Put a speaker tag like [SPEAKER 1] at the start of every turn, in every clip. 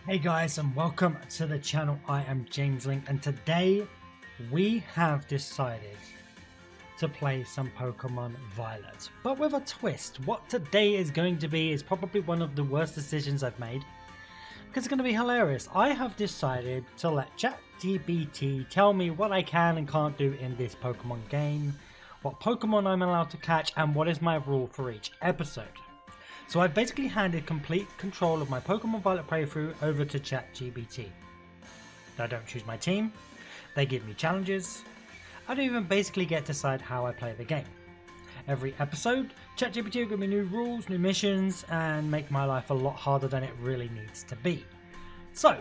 [SPEAKER 1] Hey guys, and welcome to the channel. I am Jameslnk, and today we have decided to play some Pokemon Violet, but with a twist. What today is going to be is probably one of the worst decisions I've made, because it's going to be hilarious. I have decided to let ChatGPT tell me what I can and can't do in this Pokemon game, what Pokemon I'm allowed to catch, and what is my rule for each episode. So I've basically handed complete control of my Pokemon Violet playthrough over to ChatGPT. I don't choose my team, they give me challenges, I don't even basically get to decide how I play the game. Every episode, ChatGPT will give me new rules, new missions, and make my life a lot harder than it really needs to be. So,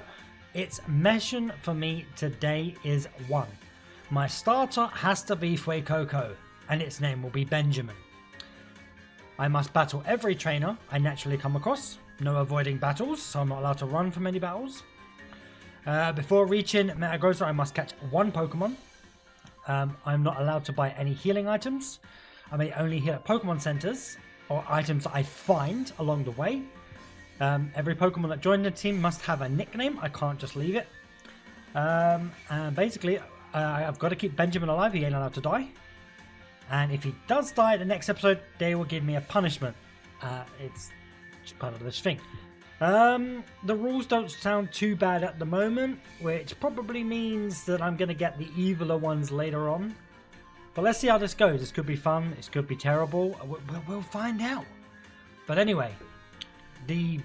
[SPEAKER 1] its mission for me today is 1. My starter has to be Fuecoco, and its name will be Benjamin. I must battle every trainer I naturally come across. No avoiding battles, so I'm not allowed to run from any battles. Before reaching Metagrossa, I must catch 1 Pokemon. I'm not allowed to buy any healing items. I may only heal at Pokemon centers or items that I find along the way. Every Pokemon that joined the team must have a nickname. I can't just leave it. And basically, I've got to keep Benjamin alive. He ain't allowed to die. And if he does die in the next episode, they will give me a punishment. It's just part of this thing. The rules don't sound too bad at the moment, which probably means that I'm going to get the eviler ones later on. But let's see how this goes. This could be fun. This could be terrible. We'll find out. But anyway, the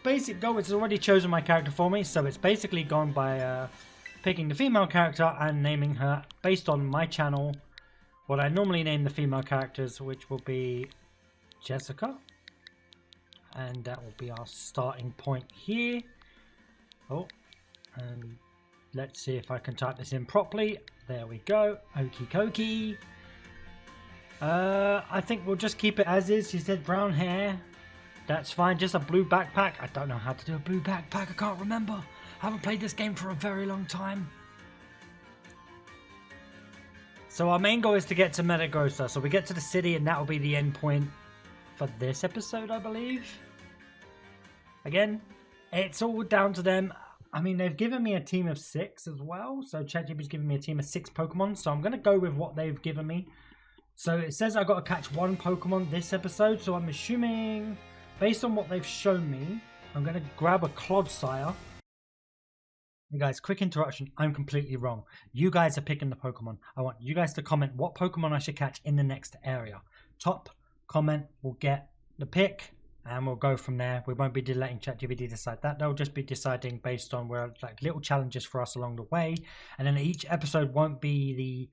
[SPEAKER 1] basic goal is already chosen my character for me. So it's basically gone by picking the female character and naming her based on my channel. What I normally name the female characters, which will be Jessica. And that will be our starting point here. Oh, and let's see if I can type this in properly. There we go. Okie dokie. I think we'll just keep it as is. She said brown hair. That's fine. Just a blue backpack. I don't know how to do a blue backpack. I can't remember. I haven't played this game for a very long time. So our main goal is to get to Metagrossa. So we get to the city and that will be the end point for this episode, I believe. Again, it's all down to them. I mean, they've given me a team of 6 as well. So ChatGPT's given me a team of 6 Pokemon. So I'm going to go with what they've given me. So it says I've got to catch 1 Pokemon this episode. So I'm assuming, based on what they've shown me, I'm going to grab a Clodsire. Hey guys, quick interruption. I'm completely wrong. You guys are picking the Pokemon. I want you guys to comment what Pokemon I should catch in the next area. Top comment will get the pick, and we'll go from there. We won't be letting ChatGPT decide that. They'll just be deciding based on where, like, little challenges for us along the way. And then each episode won't be the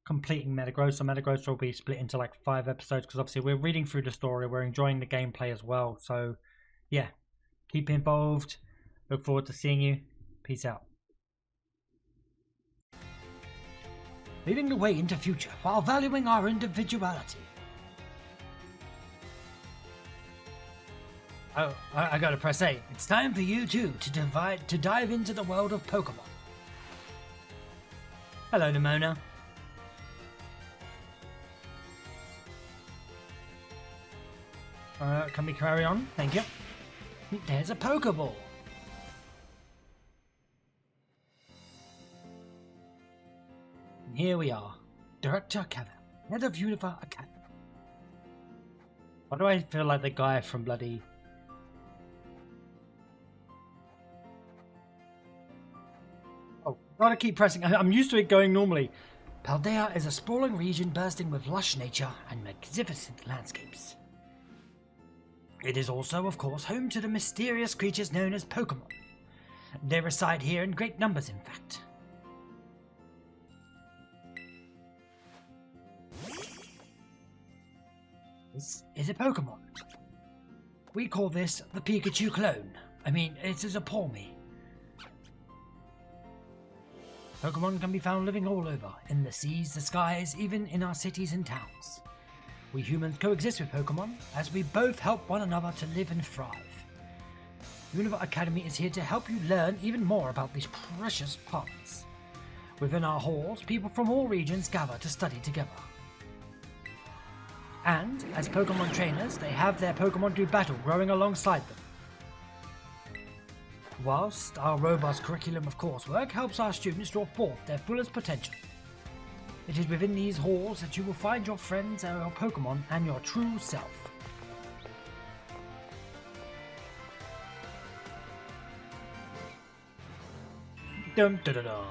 [SPEAKER 1] completing Metagrossa. Metagrossa will be split into like 5 episodes because obviously we're reading through the story. We're enjoying the gameplay as well. So yeah, keep involved. Look forward to seeing you. Peace out. Leading the way into future while valuing our individuality. Oh, I gotta press A. It's time for you too to dive into the world of Pokemon. Hello, Nemona. Can we carry on? Thank you. There's a Pokeball. Here we are, Director Kevin, head of Univer Academy. Why do I feel like the guy from bloody... Oh, gotta keep pressing. I'm used to it going normally. Paldea is a sprawling region bursting with lush nature and magnificent landscapes. It is also, of course, home to the mysterious creatures known as Pokemon. They reside here in great numbers, in fact. This is a Pokemon. We call this the Pikachu clone. I mean, it is a Palmy. Pokemon can be found living all over, in the seas, the skies, even in our cities and towns. We humans coexist with Pokemon, as we both help one another to live and thrive. Univer Academy is here to help you learn even more about these precious plants. Within our halls, people from all regions gather to study together. And, as Pokemon trainers, they have their Pokemon do battle growing alongside them. whilst our robust curriculum of coursework helps our students draw forth their fullest potential. It is within these halls that you will find your friends and your Pokémon and your true self. Dum da da da.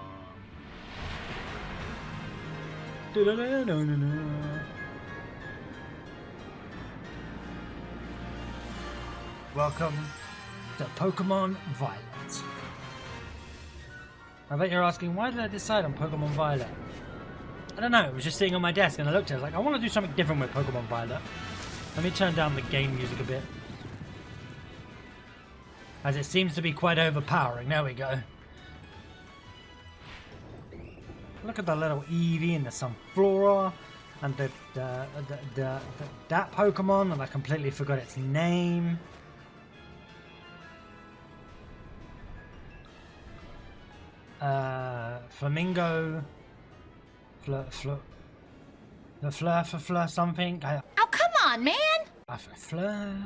[SPEAKER 1] Welcome to Pokémon Violet. I bet you're asking, why did I decide on Pokémon Violet? I don't know, it was just sitting on my desk and I looked at it, I was like, I want to do something different with Pokémon Violet. Let me turn down the game music a bit, as it seems to be quite overpowering. There we go. Look at the little Eevee and the Sunflora and that Pokemon, and I completely forgot its name. Flamingo, Fleur something.
[SPEAKER 2] Oh, come on, man!
[SPEAKER 1] Fleur.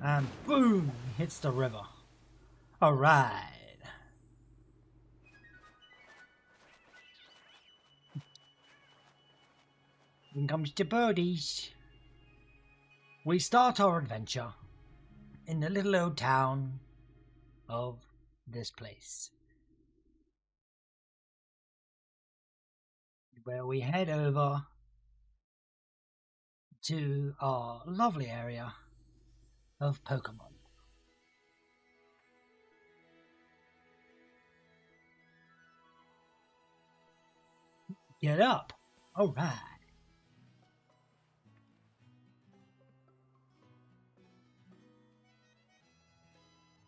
[SPEAKER 1] And boom, hits the river. Alright. In comes the birdies. We start our adventure in the little old town of this place, where we head over to our lovely area of Pokemon. Get up! Alright.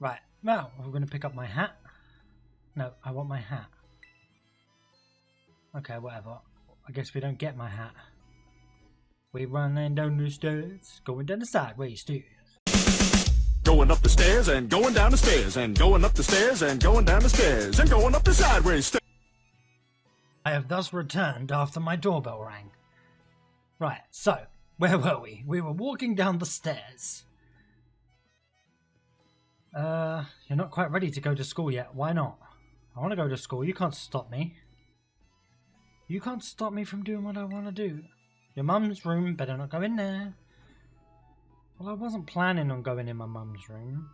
[SPEAKER 1] Right, now we're going to pick up my hat. No, I want my hat. Okay, whatever. I guess we don't get my hat. We running down the stairs, going down the sideways stairs.
[SPEAKER 3] Going up the stairs and going down the stairs and going up the stairs and going down the stairs and going up the sideways stairs.
[SPEAKER 1] I have thus returned after my doorbell rang. Right, so, where were we? We were walking down the stairs. You're not quite ready to go to school yet. Why not? I want to go to school. You can't stop me. You can't stop me from doing what I want to do. Your mum's room, better not go in there. Well, I wasn't planning on going in my mum's room.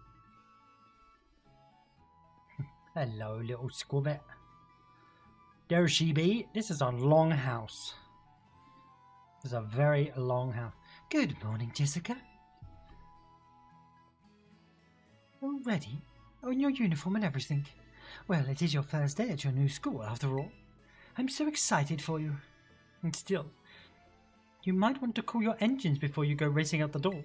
[SPEAKER 1] Hello, little squabbit. There she be. This is a long house. This is a very long house. Good morning, Jessica. All ready? Oh, in your uniform and everything. Well, it is your first day at your new school, after all. I'm so excited for you. And still, you might want to cool your engines before you go racing out the door.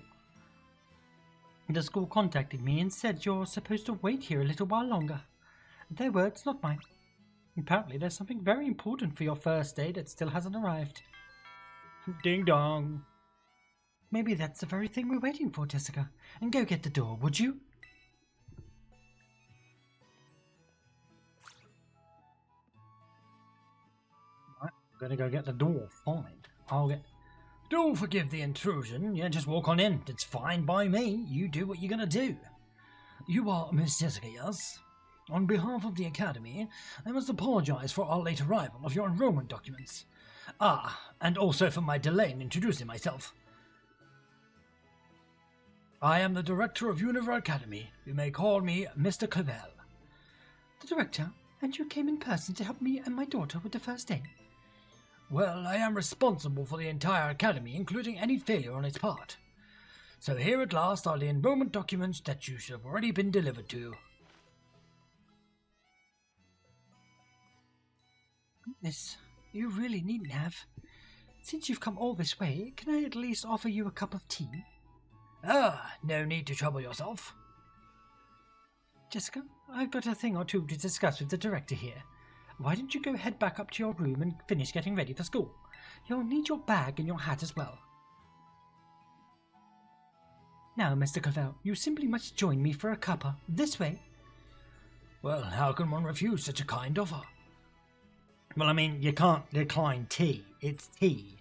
[SPEAKER 1] The school contacted me and said you're supposed to wait here a little while longer. Their words, not mine. Apparently there's something very important for your first day that still hasn't arrived. Ding dong. Maybe that's the very thing we're waiting for, Jessica. And go get the door, would you? Right, I'm gonna go get the door. Fine. I'll get... Don't forgive the intrusion. Yeah, just walk on in. It's fine by me. You do what you're gonna do. You are Miss Jessica, yes? On behalf of the Academy, I must apologize for our late arrival of your enrollment documents. Ah, and also for my delay in introducing myself. I am the Director of YOUR Academy. You may call me Mr. Cavell. The Director? And you came in person to help me and my daughter with the first day? Well, I am responsible for the entire Academy, including any failure on its part. So here at last are the enrollment documents that you should have already been delivered to you. Goodness, you really needn't have. Since you've come all this way, can I at least offer you a cup of tea? Ah, no need to trouble yourself. Jessica, I've got a thing or two to discuss with the director here. Why don't you go head back up to your room and finish getting ready for school? You'll need your bag and your hat as well. Now, Mr. Cavell, you simply must join me for a cuppa. This way. Well, how can one refuse such a kind offer? Well, I mean, you can't decline tea. It's tea.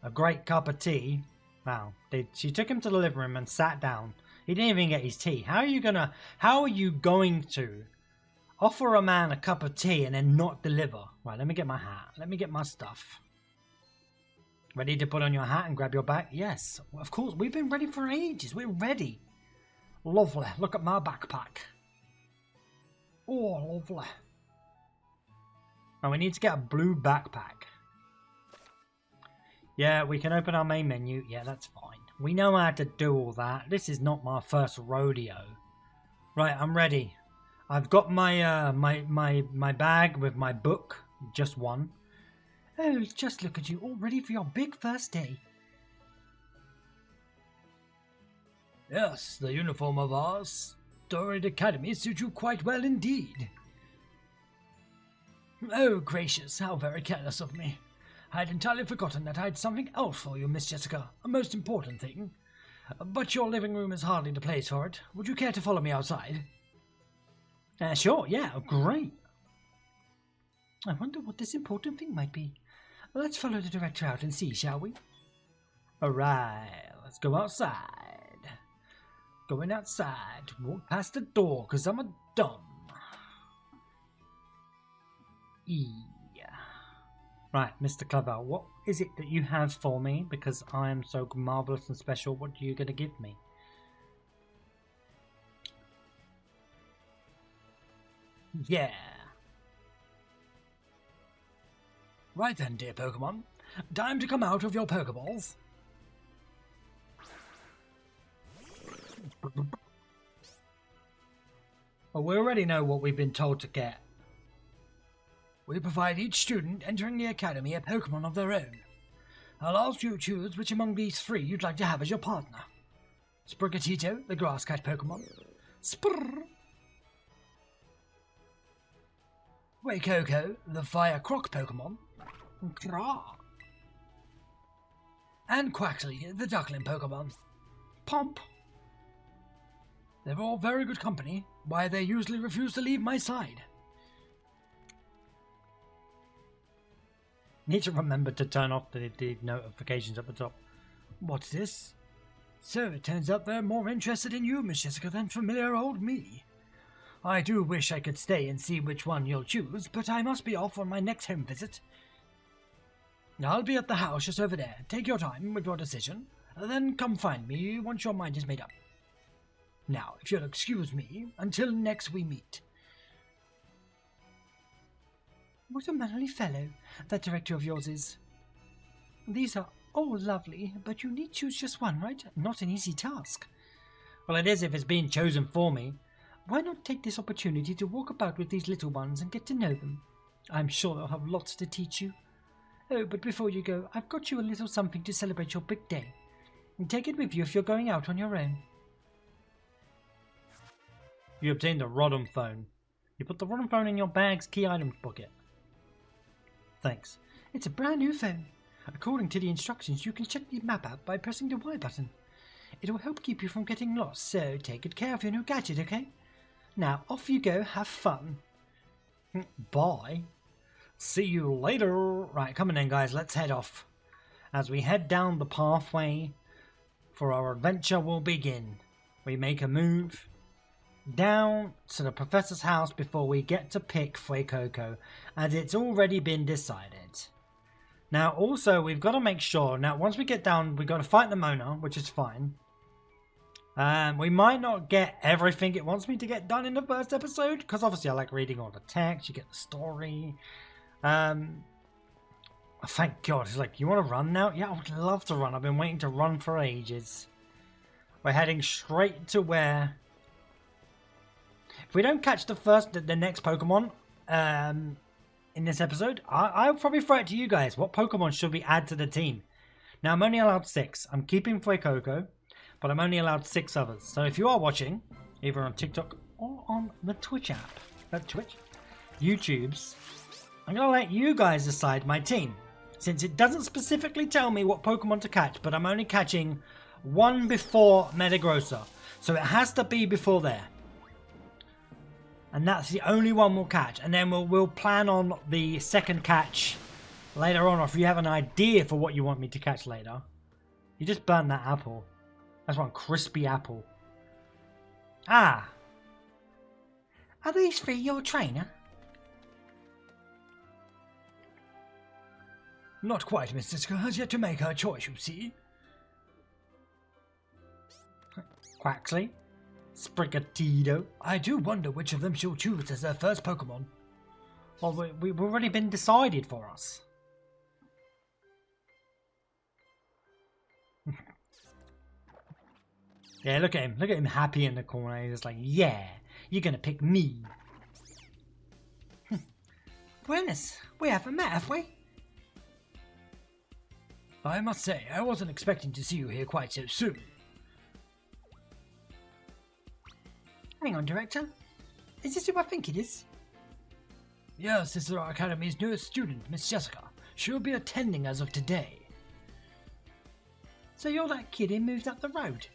[SPEAKER 1] A great cup of tea. Wow. She took him to the living room and sat down He didn't even get his tea. How are you going to offer a man a cup of tea and then not deliver? Right, let me get my hat. Let me get my stuff. Ready to put on your hat and grab your bag? Yes, of course. We've been ready for ages. We're ready. Lovely. Look at my backpack. Oh, lovely. Now we need to get a blue backpack. Yeah, we can open our main menu. Yeah, that's fine. We know how to do all that. This is not my first rodeo. Right, I'm ready. I've got my my bag with my book. Just one. Oh, just look at you, all ready for your big first day. Yes, the uniform of our storied academy suits you quite well indeed. Oh, gracious, how very careless of me. I had entirely forgotten that I had something else for you, Miss Jessica, a most important thing. But your living room is hardly the place for it. Would you care to follow me outside? Sure, yeah, great. I wonder what this important thing might be. Let's follow the director out and see, shall we? Alright, let's go outside. Going outside. Walk past the door, because I'm a dumb. Right, Mr. Clever, what is it that you have for me? Because I am so marvellous and special, what are you going to give me? Yeah. Right then, dear Pokemon. Time to come out of your Pokeballs. Well, we already know what we've been told to get. We provide each student entering the academy a Pokemon of their own. I'll ask you to choose which among these three you'd like to have as your partner. Sprigatito, the grass cat Pokemon. Sprrr. Waikoko, the fire croc Pokemon. And Quaxley, the duckling Pokemon. Pomp. They're all very good company, why they usually refuse to leave my side. Need to remember to turn off the notifications at the top. What's this? So it turns out they're more interested in you, Miss Jessica, than familiar old me. I do wish I could stay and see which one you'll choose, but I must be off on my next home visit. I'll be at the house just over there. Take your time with your decision, then come find me once your mind is made up. Now, if you'll excuse me, until next we meet. What a manly fellow that director of yours is. These are all lovely, but you need choose just one, right? Not an easy task. Well, it is if it's being chosen for me. Why not take this opportunity to walk about with these little ones and get to know them? I'm sure they'll have lots to teach you. Oh, but before you go, I've got you a little something to celebrate your big day. And take it with you if you're going out on your own. You obtained a Rodham phone. You put the Rodham phone in your bag's key items bucket. Thanks. It's a brand new phone. According to the instructions, you can check the map out by pressing the Y button. It'll help keep you from getting lost, so take good care of your new gadget, okay? Now, off you go, have fun. Bye. See you later. Right, come on then, guys, let's head off. As we head down the pathway for our adventure will begin. We make a move down to the professor's house before we get to pick Fuecoco, as it's already been decided. Now, also, we've got to make sure, now, once we get down, we've got to fight Nemona, which is fine. We might not get everything it wants me to get done in the first episode, because obviously I like reading all the text, you get the story. Thank God, it's like, you want to run now? Yeah, I would love to run. I've been waiting to run for ages. We're heading straight to where... If we don't catch the next Pokemon in this episode, I'll probably throw it to you guys. What Pokemon should we add to the team? Now, I'm only allowed 6. I'm keeping Fuecoco, but I'm only allowed 6 others. So if you are watching, either on TikTok or on the Twitch app, YouTube's, I'm going to let you guys decide my team. Since it doesn't specifically tell me what Pokemon to catch, but I'm only catching one before Metagrossa. So it has to be before there. And that's the only one we'll catch. And then we'll plan on the second catch later on. Or if you have an idea for what you want me to catch later. You just burnt that apple. That's one crispy apple. Ah. Are these three your trainer?
[SPEAKER 2] Not quite, Miss Siska has yet to make her choice, you see.
[SPEAKER 1] Quaxley? Sprigatito?
[SPEAKER 2] I do wonder which of them she'll choose as her first Pokémon.
[SPEAKER 1] Well, we've already been decided for us. Yeah, look at him. Look at him happy in the corner. He's just like, yeah, you're going to pick me.
[SPEAKER 2] Buenas, we haven't met, have we? I must say, I wasn't expecting to see you here quite so soon.
[SPEAKER 1] Hang on, Director. Is this who I think it is?
[SPEAKER 2] Yes, this is our Academy's newest student, Miss Jessica. She'll be attending as of today.
[SPEAKER 1] So you're that kid who moved up the road?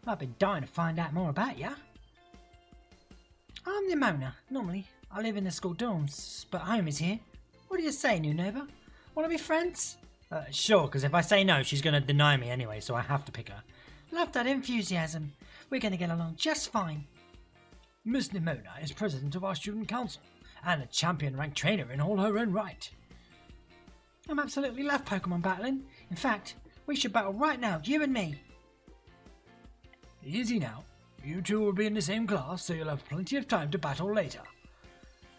[SPEAKER 1] I've been dying to find out more about you. I'm Nemona. Normally, I live in the school dorms, but home is here. What do you say, new neighbour? Want to be friends? Sure, because if I say no, she's going to deny me anyway, so I have to pick her. Love that enthusiasm. We're going to get along just fine.
[SPEAKER 2] Miss Nemona is president of our student council, and a champion-ranked trainer in all her own right.
[SPEAKER 1] I'm absolutely love Pokemon battling. In fact, we should battle right now, you and me.
[SPEAKER 2] Easy now. You two will be in the same class, so you'll have plenty of time to battle later.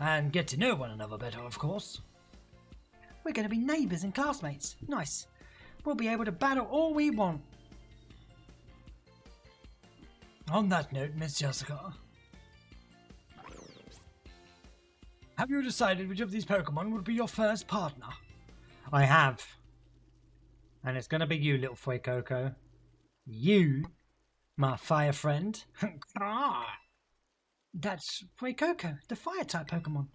[SPEAKER 2] And get to know one another better, of course.
[SPEAKER 1] We're going to be neighbours and classmates. Nice. We'll be able to battle all we want.
[SPEAKER 2] On that note, Miss Jessica, have you decided which of these Pokemon would be your first partner?
[SPEAKER 1] I have. And it's going to be you, little Fuecoco. You, my fire friend. That's Fuecoco, the fire-type Pokemon.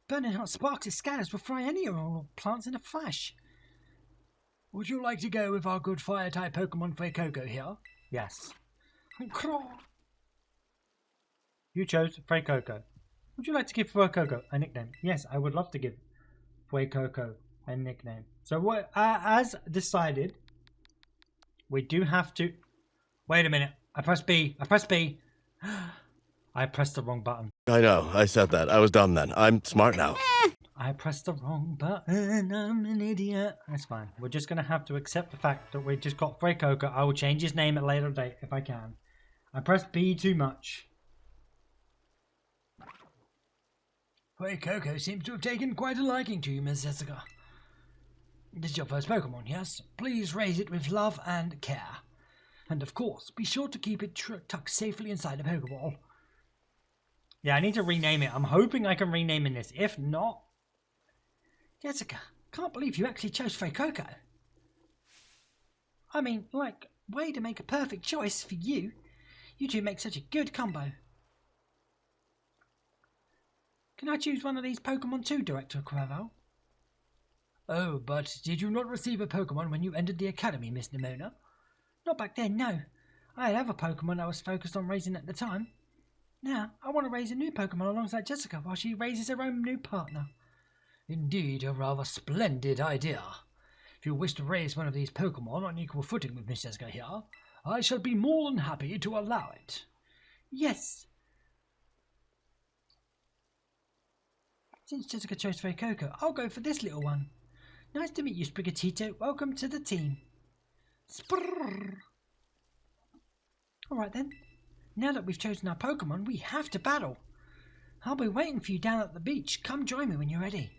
[SPEAKER 1] Burning hot sparks and scatters will fry any of our plants in a flash.
[SPEAKER 2] Would you like to go with our good fire-type Pokemon Fuecoco here?
[SPEAKER 1] Yes. You chose Fuecoco. Would you like to give Fuecoco a nickname? Yes, I would love to give Fuecoco a nickname. So what? As decided, we do have to... Wait a minute. I pressed B. I pressed B. I pressed the wrong button.
[SPEAKER 4] I know. I said that. I was dumb then. I'm smart now.
[SPEAKER 1] I pressed the wrong button. I'm an idiot. That's fine. We're just going to have to accept the fact that we just got Fuecoco. I will change his name at a later date if I can. I pressed B too much.
[SPEAKER 2] Fuecoco seems to have taken quite a liking to you, Miss Jessica. This is your first Pokemon, yes? Please raise it with love and care. And of course, be sure to keep it tucked safely inside a Pokeball.
[SPEAKER 1] Yeah, I need to rename it. I'm hoping I can rename this. If not...
[SPEAKER 2] Jessica, can't believe you actually chose Fuecoco.
[SPEAKER 1] I mean, like, way to make a perfect choice for you. You two make such a good combo. Can I choose one of these Pokemon too, Director Quavo?
[SPEAKER 2] Oh, but did you not receive a Pokemon when you entered the Academy, Miss Nemona?
[SPEAKER 1] Not back then, no. I had other Pokemon I was focused on raising at the time. Now, I want to raise a new Pokemon alongside Jessica while she raises her own new partner.
[SPEAKER 2] Indeed, a rather splendid idea. If you wish to raise one of these Pokemon on equal footing with Miss Jessica here, I shall be more than happy to allow it.
[SPEAKER 1] Yes. Since Jessica chose Fuecoco, I'll go for this little one. Nice to meet you, Sprigatito. Welcome to the team. Sprrr. Alright then. Now that we've chosen our Pokemon, we have to battle. I'll be waiting for you down at the beach. Come join me when you're ready.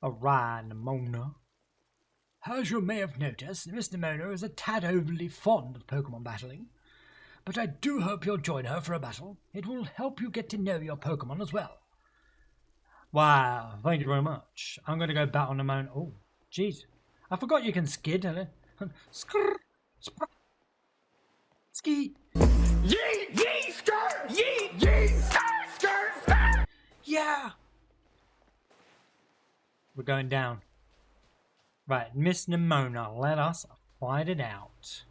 [SPEAKER 1] Alright, Nemona.
[SPEAKER 2] As you may have noticed, Miss Nemona is a tad overly fond of Pokemon battling. But I do hope you'll join her for a battle. It will help you get to know your Pokemon as well.
[SPEAKER 1] Wow, thank you very much. I'm going to go battle Nemona. Oh, jeez. I forgot you can skid. Skrrr. Ski.
[SPEAKER 3] Yee, yee, skirt, yee, yee, skirt, skirt, skirt.
[SPEAKER 1] Yeah. We're going down. Right, Miss Nemona, let us fight it out.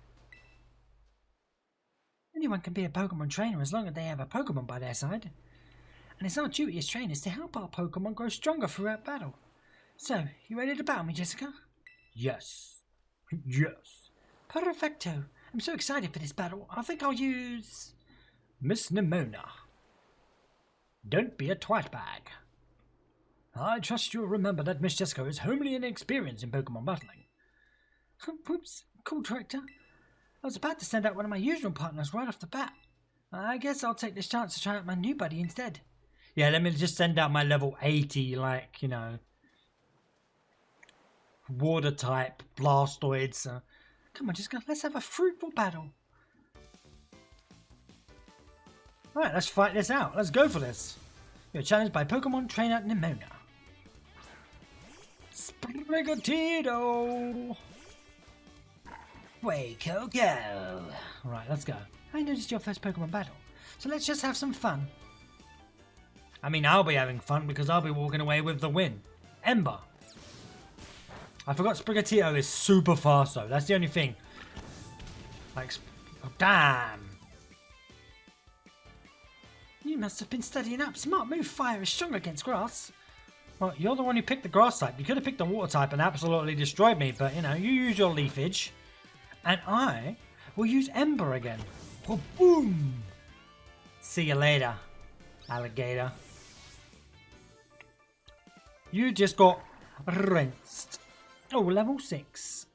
[SPEAKER 1] Anyone can be a Pokemon trainer as long as they have a Pokemon by their side. And it's our duty as trainers to help our Pokemon grow stronger throughout battle. So, you ready to battle me, Jessica?
[SPEAKER 2] Yes. Yes.
[SPEAKER 1] Perfecto.
[SPEAKER 2] I'm so excited for this battle. I think I'll use Miss Nemona.
[SPEAKER 1] Don't be a twat bag.
[SPEAKER 2] I trust you'll remember that Miss Jessica is homely and inexperienced in Pokemon battling. Whoops, cool director. I was about to send out one of my usual partners right off the bat. I guess I'll take this chance to try out my new buddy instead.
[SPEAKER 1] Yeah, let me just send out my level 80, like, you know, water type Blastoids.
[SPEAKER 2] Come on, Jessica, let's have a fruitful battle.
[SPEAKER 1] Alright, let's fight this out. Let's go for this.
[SPEAKER 2] You're challenged by Pokemon trainer Nemona.
[SPEAKER 1] Sprigatito!
[SPEAKER 2] Way Coco!
[SPEAKER 1] Alright, let's go.
[SPEAKER 2] I noticed your first Pokemon battle, so let's just have some fun.
[SPEAKER 1] I mean, I'll be having fun because I'll be walking away with the win. Ember. I forgot Sprigatito is super fast though. That's the only thing. Like, oh, damn.
[SPEAKER 2] You must have been studying up. Smart move. Fire is strong against grass.
[SPEAKER 1] Well, you're the one who picked the grass type. You could have picked the water type and absolutely destroyed me, but you know, you use your leafage. And I will use Ember again. Oh, boom! See you later, alligator. You just got rinsed. Oh, level 6.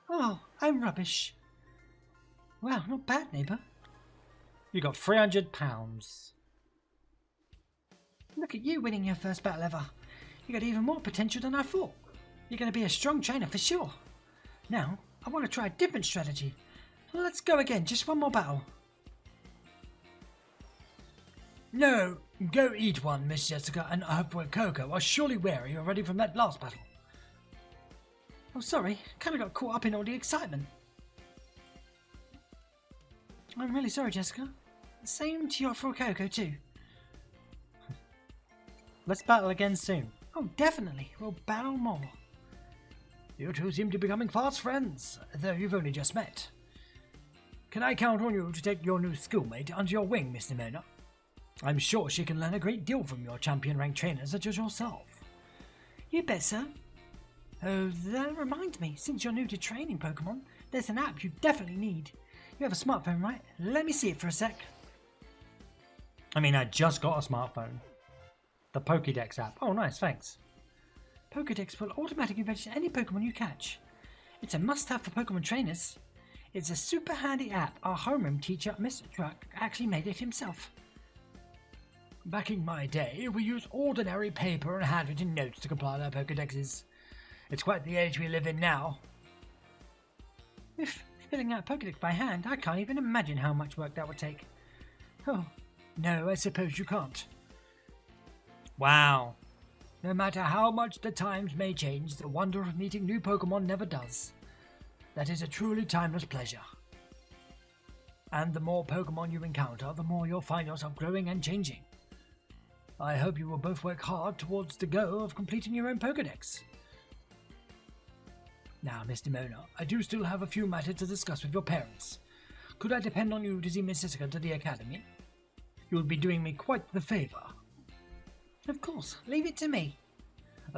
[SPEAKER 2] Oh, I'm rubbish. Wow, not bad, neighbour.
[SPEAKER 1] You got 300 pounds.
[SPEAKER 2] Look at you winning your first battle ever. You got even more potential than I thought. You're going to be a strong trainer for sure. Now, I want to try a different strategy. Let's go again, just one more battle.
[SPEAKER 1] No, go eat one, Miss Jessica and Earthworm Coco are surely weary already from that last battle.
[SPEAKER 2] Oh, sorry, kind of got caught up in all the excitement. I'm really sorry, Jessica. Same to your for Coco too.
[SPEAKER 1] Let's battle again soon.
[SPEAKER 2] Oh, definitely. We'll battle more.
[SPEAKER 1] You two seem to be becoming fast friends, though you've only just met. Can I count on you to take your new schoolmate under your wing, Miss Nemona? I'm sure she can learn a great deal from your champion-ranked trainers such as yourself.
[SPEAKER 2] You bet, sir. Oh, that reminds me, since you're new to training Pokemon, there's an app you definitely need. You have a smartphone, right? Let me see it for a sec.
[SPEAKER 1] I mean, I just got a smartphone. The Pokédex app. Oh, nice, thanks.
[SPEAKER 2] Pokédex will automatically register any Pokemon you catch. It's a must-have for Pokemon trainers. It's a super handy app. Our homeroom teacher, Mr. Truck, actually made it himself.
[SPEAKER 1] Back in my day, we used ordinary paper and handwritten notes to compile our Pokédexes. It's quite the age we live in now.
[SPEAKER 2] If filling out Pokédex by hand, I can't even imagine how much work that would take.
[SPEAKER 1] Oh, no, I suppose you can't. Wow. No matter how much the times may change, the wonder of meeting new Pokemon never does. That is a truly timeless pleasure. And the more Pokemon you encounter, the more you'll find yourself growing and changing. I hope you will both work hard towards the goal of completing your own Pokédex. Now, Miss Nemona, I do still have a few matters to discuss with your parents. Could I depend on you to see Miss Jessica to the academy? You would be doing me quite the favour.
[SPEAKER 2] Of course, leave it to me.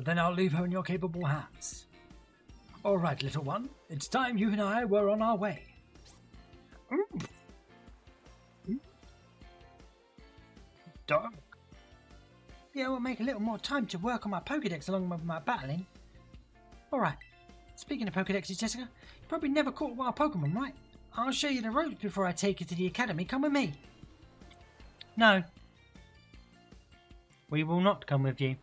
[SPEAKER 1] Then I'll leave her in your capable hands. All right, little one, it's time you and I were on our way.
[SPEAKER 2] Dog. Yeah, we'll make a little more time to work on my Pokédex along with my battling. Alright, speaking of Pokédexes, Jessica, you probably never caught a wild Pokemon, right? I'll show you the ropes before I take you to the academy. Come with me.
[SPEAKER 1] No. We will not come with you.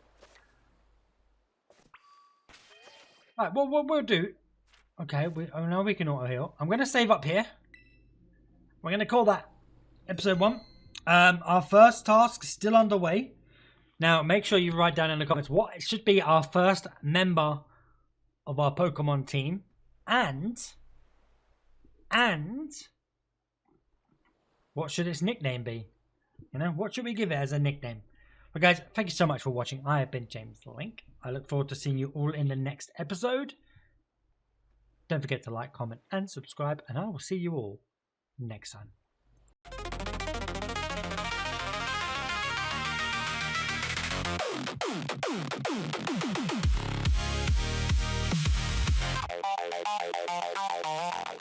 [SPEAKER 1] Right, well, what we'll do... Okay, oh no, we can auto-heal. I'm going to save up here. We're going to call that episode 1. Our first task is still underway. Now, make sure you write down in the comments what it should be our first member of our Pokemon team. And what should its nickname be? You know, what should we give it as a nickname? Well, guys, thank you so much for watching. I have been Jameslnk. I look forward to seeing you all in the next episode. Don't forget to like, comment, and subscribe, and I will see you all next time.